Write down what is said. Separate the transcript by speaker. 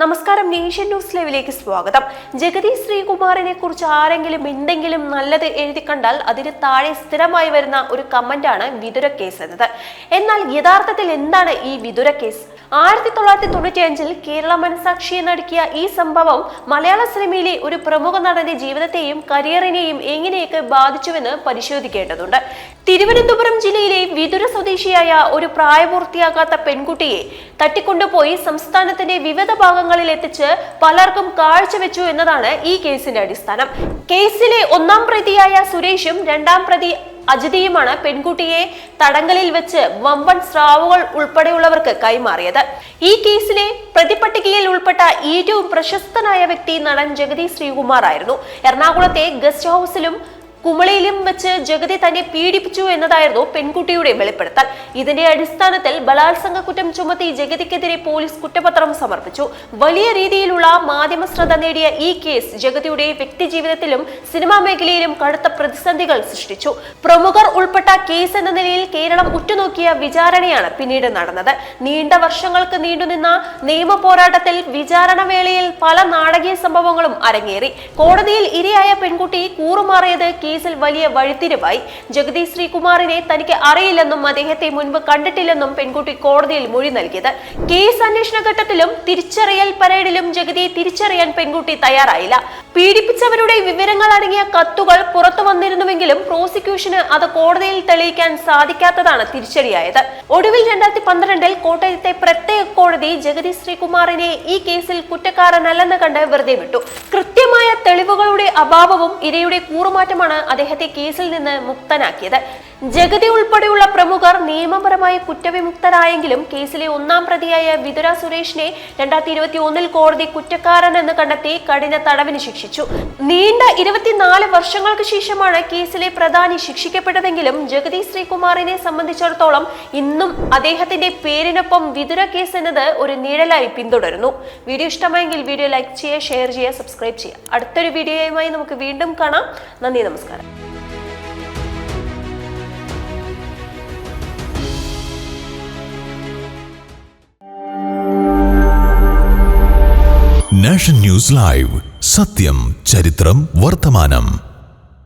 Speaker 1: നമസ്കാരം, nation news ലൈവിലേക്ക് സ്വാഗതം. ജഗതി ശ്രീകുമാറിനെ കുറിച്ച് ആരെങ്കിലും എന്തെങ്കിലും നല്ലത് എഴുതി കണ്ടാൽ അതിന് താഴെ സ്ഥിരമായി വരുന്ന ഒരു കമന്റാണ് വിതുര കേസ് എന്നത്. എന്നാൽ യഥാർത്ഥത്തിൽ എന്താണ് ഈ വിതുര കേസ്? 1995 കേരള മനസാക്ഷിയെ നടുക്കിയ ഈ സംഭവം മലയാള സിനിമയിലെ ഒരു പ്രമുഖ നടന്റെ ജീവിതത്തെയും കരിയറിനെയും എങ്ങനെയൊക്കെ ബാധിച്ചുവെന്ന് പരിശോധിക്കേണ്ടതുണ്ട്. തിരുവനന്തപുരം ജില്ലയിലെ വിതുര സ്വദേശിയായ ഒരു പ്രായപൂർത്തിയാകാത്ത പെൺകുട്ടിയെ തട്ടിക്കൊണ്ടുപോയി സംസ്ഥാനത്തിന്റെ വിവിധ ഭാഗങ്ങളിൽ എത്തിച്ച് പലർക്കും കാഴ്ചവെച്ചു എന്നതാണ് ഈ കേസിന്റെ അടിസ്ഥാനം. കേസിലെ ഒന്നാം പ്രതിയായ സുരേഷും രണ്ടാം പ്രതി അജിതയുമാണ് പെൺകുട്ടിയെ തടങ്കലിൽ വെച്ച് വമ്പൻ സ്രാവുകൾ ഉൾപ്പെടെയുള്ളവർക്ക് കൈമാറിയത്. ഈ കേസിലെ പ്രതിപട്ടികയിൽ ഉൾപ്പെട്ട ഏറ്റവും പ്രശസ്തനായ വ്യക്തി നടൻ ജഗതി ശ്രീകുമാർ ആയിരുന്നു. എറണാകുളത്തെ ഗസ്റ്റ് ഹൗസിലും കുമളിയിലും വെച്ച് ജഗതി തന്നെ പീഡിപ്പിച്ചു എന്നതായിരുന്നു പെൺകുട്ടിയുടെ വെളിപ്പെടുത്തൽ. ഇതിന്റെ അടിസ്ഥാനത്തിൽ ബലാത്സംഗ കുറ്റം ചുമത്തി ജഗതിക്കെതിരെ പോലീസ് കുറ്റപത്രം സമർപ്പിച്ചു. വലിയ രീതിയിലുള്ള മാധ്യമ ശ്രദ്ധ നേടിയ ഈ കേസ് ജഗതിയുടെ വ്യക്തിജീവിതത്തിലും സിനിമാ മേഖലയിലും കടുത്ത പ്രതിസന്ധികൾ സൃഷ്ടിച്ചു. പ്രമുഖർ ഉൾപ്പെട്ട കേസ് എന്ന നിലയിൽ കേരളം ഉറ്റുനോക്കിയ വിചാരണയാണ് പിന്നീട് നടന്നത്. നീണ്ട വർഷങ്ങൾക്ക് നീണ്ടുനിന്ന നിയമ പോരാട്ടത്തിൽ വിചാരണ വേളയിൽ പല നാടകീയ സംഭവങ്ങളും അരങ്ങേറി. കോടതിയിൽ ഇരയായ പെൺകുട്ടി കൂറുമാറിയത് കേസിൽ വലിയ വഴിത്തിരിവായി. ജഗതി ശ്രീകുമാറിനെ തനിക്ക് അറിയില്ലെന്നും അദ്ദേഹത്തെ മുൻപ് കണ്ടിട്ടില്ലെന്നും പെൺകുട്ടി കോടതിയിൽ മൊഴി നൽകിയത്. കേസ് അന്വേഷണ ഘട്ടത്തിലും തിരിച്ചറിയൽ പരേഡിലും ജഗതിയെ തിരിച്ചറിയാൻ പെൺകുട്ടി തയ്യാറായില്ല. പീഡിപ്പിച്ചവരുടെ വിവരങ്ങൾ അടങ്ങിയ കത്തുകൾ പുറത്തു വന്നിരുന്നുവെങ്കിലും പ്രോസിക്യൂഷന് അത് കോടതിയിൽ തെളിയിക്കാൻ സാധിക്കാത്തതാണ് തിരിച്ചടിയായത്. ഒടുവിൽ 2012 കോട്ടയത്തെ പ്രത്യേക കോടതി ജഗതി ശ്രീകുമാറിനെ ഈ കേസിൽ കുറ്റക്കാരനല്ലെന്ന് കണ്ട് വെറുതെ വിട്ടു. കൃത്യമായ തെളിവുകളുടെ അഭാവവും ഇരയുടെ കൂറുമാറ്റമാണ് അദ്ദേഹത്തെ കേസിൽ നിന്ന് മുക്തനാക്കിയത്. ജഗതി ഉൾപ്പെടെയുള്ള പ്രമുഖർ നിയമപരമായി കുറ്റവിമുക്തരായെങ്കിലും കേസിലെ ഒന്നാം പ്രതിയായ വിതുര സുരേഷിനെ 2021 കോടതി കുറ്റക്കാരൻ എന്ന് കണ്ടെത്തി കഠിന തടവിന് ശിക്ഷിച്ചു. നീണ്ട 24 വർഷങ്ങൾക്ക് ശേഷമാണ് കേസിലെ പ്രധാനി ശിക്ഷിക്കപ്പെട്ടതെങ്കിലും ജഗതി ശ്രീകുമാറിനെ സംബന്ധിച്ചിടത്തോളം ഇന്നും അദ്ദേഹത്തിന്റെ പേരിനൊപ്പം വിതുര കേസ് എന്നത് ഒരു നിഴലായി പിന്തുടരുന്നു. വീഡിയോ ഇഷ്ടമായെങ്കിൽ വീഡിയോ ലൈക്ക് ചെയ്യുക, ഷെയർ ചെയ്യുക, സബ്സ്ക്രൈബ് ചെയ്യുക. അടുത്തൊരു വീഡിയോയുമായി നമുക്ക് വീണ്ടും കാണാം. നന്ദി, നമസ്കാരം.
Speaker 2: നാഷൻ ന്യൂസ് ലൈവ്, സത്യം, ചരിത്രം, വർത്തമാനം.